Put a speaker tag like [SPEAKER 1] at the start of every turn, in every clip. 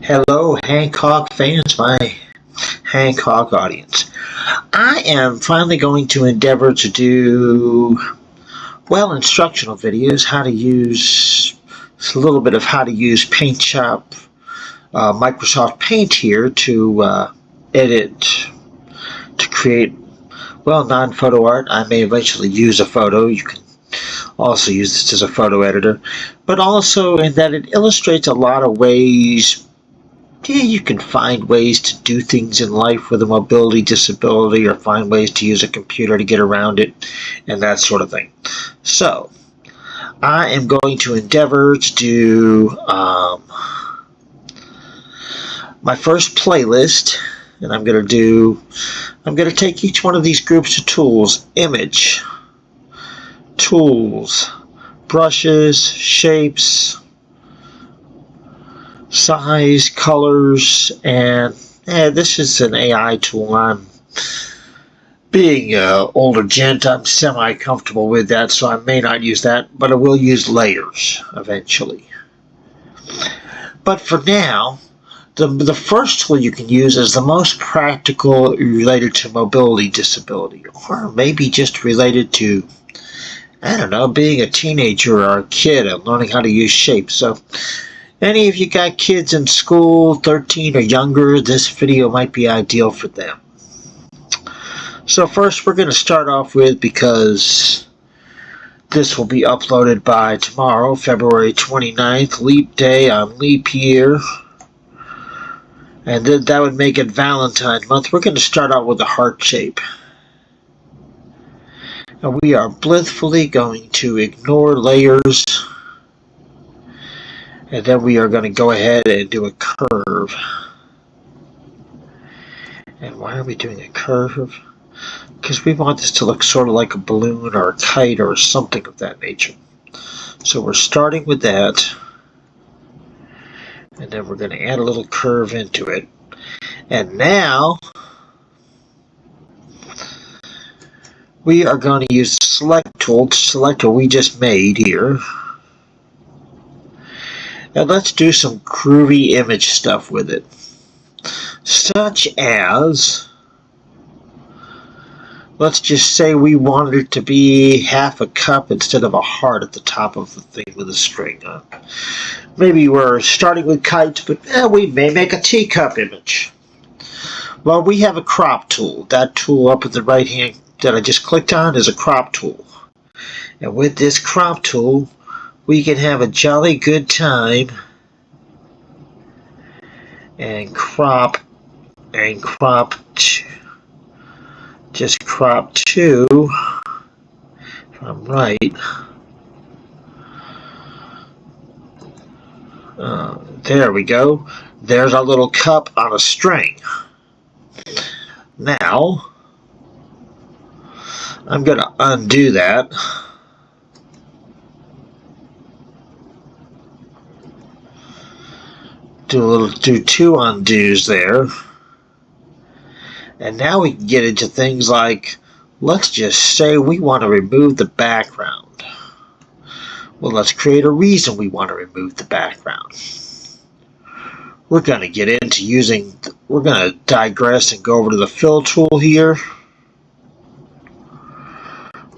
[SPEAKER 1] Hello, Hancock fans, my Hancock audience. I am finally going to endeavor to do, instructional videos, how to use, a little bit of how to use PaintShop, Microsoft Paint here to edit, to create, non-photo art. I may eventually use a photo. You can also use this as a photo editor, but also in that it illustrates a lot of ways. Yeah, you can find ways to do things in life with a mobility disability, or find ways to use a computer to get around it, and that sort of thing. So, I am going to endeavor to do my first playlist, and I'm going to take each one of these groups of tools: image, tools, brushes, shapes, size, colors, and this is an AI tool. I'm being an older gent, I'm semi-comfortable with that, so I may not use that, but I will use layers eventually. But for now, the first tool you can use is the most practical, related to mobility disability, or maybe just related to, I don't know, being a teenager or a kid and learning how to use shapes. So any of you got kids in school, 13 or younger, this video might be ideal for them. So first we're going to start off with, because this will be uploaded by tomorrow, February 29th, Leap Day on Leap Year, and that would make it Valentine's month. We're going to start out with a heart shape. And we are blissfully going to ignore layers, and then we are going to go ahead and do a curve. And why are we doing a curve? Because we want this to look sort of like a balloon or a kite or something of that nature. So we're starting with that, and then we're going to add a little curve into it. And now we are going to use the select tool to select what we just made here. And let's do some groovy image stuff with it, such as, let's just say we wanted it to be half a cup instead of a heart at the top of the thing with a string on. Maybe we're starting with kites, but we may make a teacup image. Well, we have a crop tool. That tool up at the right hand that I just clicked on is a crop tool. And with this crop tool, we can have a jolly good time and crop just crop to, if I'm right. There we go. There's our little cup on a string. Now, I'm going to undo that. Do two undos there. And now we can get into things like, let's just say we want to remove the background. Well, let's create a reason we want to remove the background. We're going to get into we're going to digress and go over to the fill tool here.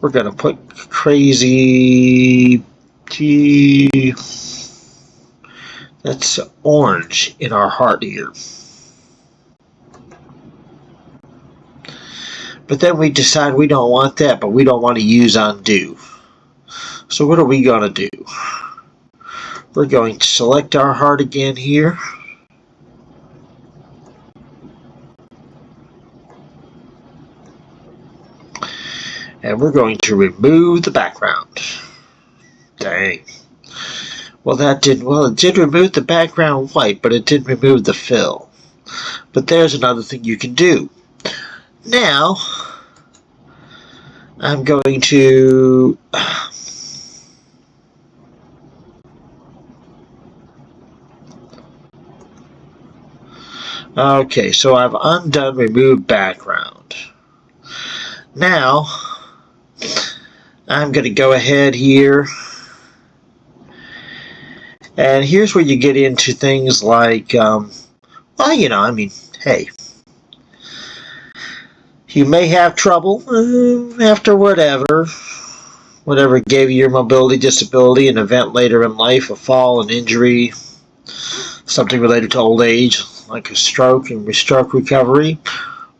[SPEAKER 1] We're going to put crazy, that's orange in our heart here. But then we decide we don't want that, but we don't want to use undo. So what are we going to do? We're going to select our heart again here. And we're going to remove the background. Dang. Well, it did remove the background white, but it didn't remove the fill. But there's another thing you can do. Now, I'm going to okay, so I've undone remove background. Now, I'm going to go ahead here And here's where you get into things like, well, I mean, hey, you may have trouble after whatever gave you your mobility disability, an event later in life, a fall, an injury, something related to old age, like a stroke and stroke recovery,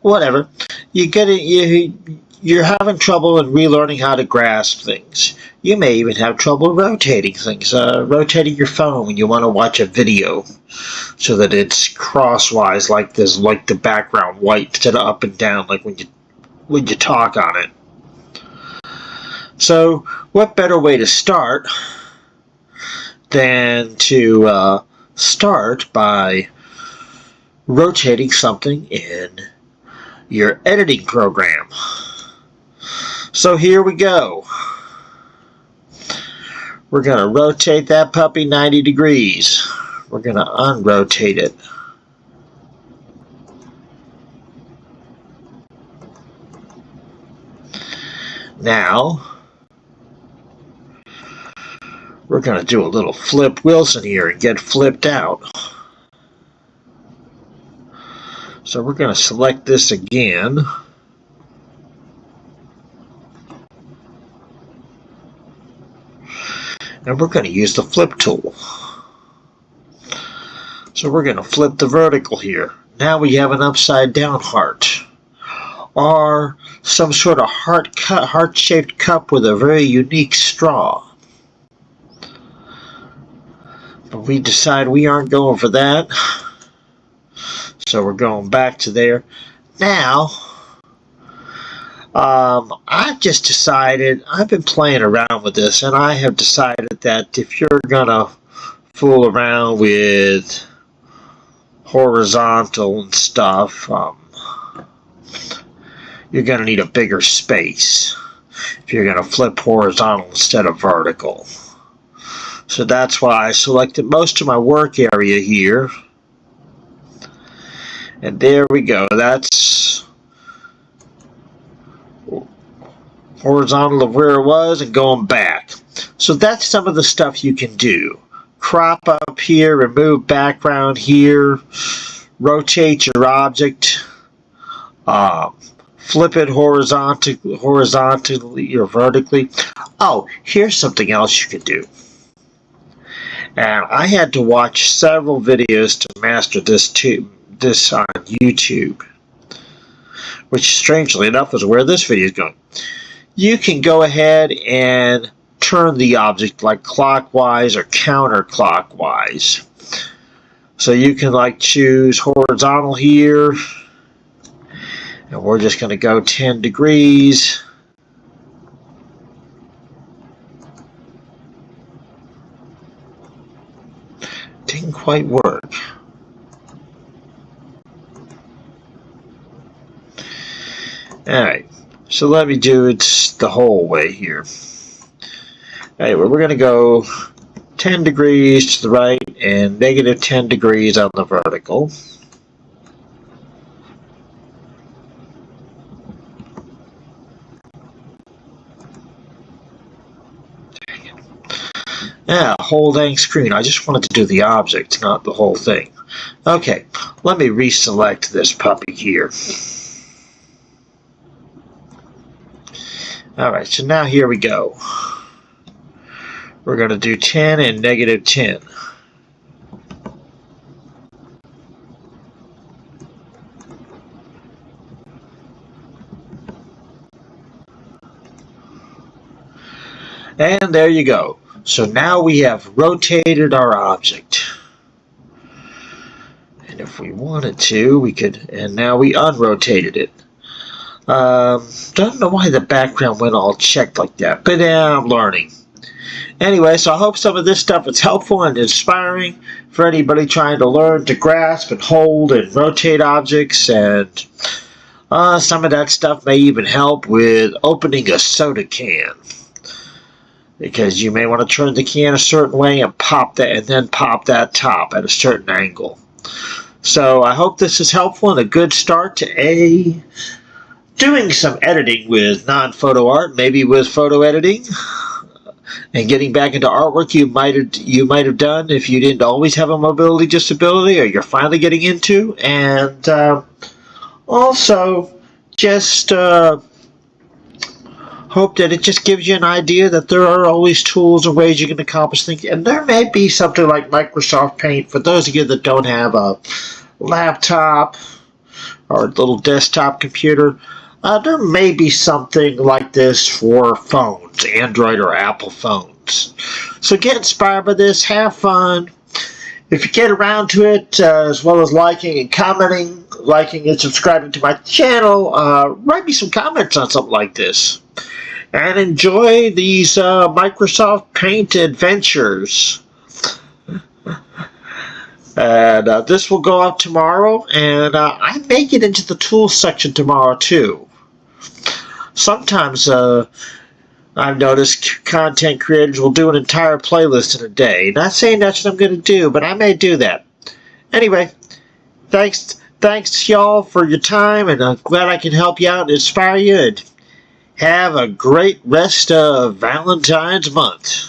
[SPEAKER 1] whatever. You're having trouble in relearning how to grasp things. You may even have trouble rotating things, rotating your phone when you want to watch a video so that it's crosswise, like the background white instead of up and down, like when you talk on it. So, what better way to start than to start by rotating something in your editing program. So here we go. We're going to rotate that puppy 90 degrees. We're going to unrotate it. Now, we're going to do a little Flip Wilson here and get flipped out. So we're going to select this again. And we're going to use the flip tool. So we're going to flip the vertical here. Now we have an upside down heart. Or some sort of heart-shaped cup with a very unique straw. But we decide we aren't going for that. So we're going back to there. Now, I've just decided, I've been playing around with this, and I have decided that if you're going to fool around with horizontal and stuff, you're going to need a bigger space if you're going to flip horizontal instead of vertical. So that's why I selected most of my work area here. And there we go. That's horizontal of where it was and going back. So that's some of the stuff you can do. Crop up here, remove background here, rotate your object, flip it horizontally or vertically. Oh, here's something else you can do. And I had to watch several videos to master this on YouTube, which strangely enough is where this video is going. You can go ahead and turn the object like clockwise or counterclockwise. So you can like choose horizontal here, and we're just going to go 10 degrees. Didn't quite work. Alright, so let me do it the whole way here. Anyway, we're going to go 10 degrees to the right and negative 10 degrees on the vertical. Yeah, whole dang screen. I just wanted to do the object, not the whole thing. Okay, let me reselect this puppy here. Alright, so now here we go. We're going to do 10 and negative 10. And there you go. So now we have rotated our object. And if we wanted to, we could, and now we unrotated it. Don't know why the background went all checked like that, but I'm learning. Anyway, so I hope some of this stuff is helpful and inspiring for anybody trying to learn to grasp and hold and rotate objects, and some of that stuff may even help with opening a soda can, because you may want to turn the can a certain way and pop that, and then pop that top at a certain angle. So I hope this is helpful and a good start to doing some editing with non-photo art, maybe with photo editing. and getting back into artwork you might have done if you didn't always have a mobility disability, or you're finally getting into. And also, just hope that it just gives you an idea that there are always tools and ways you can accomplish things. And there may be something like Microsoft Paint for those of you that don't have a laptop or a little desktop computer. There may be something like this for phones, Android or Apple phones. So get inspired by this, have fun. If you get around to it, as well as liking and commenting, liking and subscribing to my channel, write me some comments on something like this. And enjoy these Microsoft Paint adventures. And this will go up tomorrow, and I may get into the tools section tomorrow too. Sometimes I've noticed content creators will do an entire playlist in a day. Not saying that's what I'm going to do, but I may do that. Anyway, thanks y'all for your time, and I'm glad I can help you out and inspire you, and have a great rest of Valentine's month.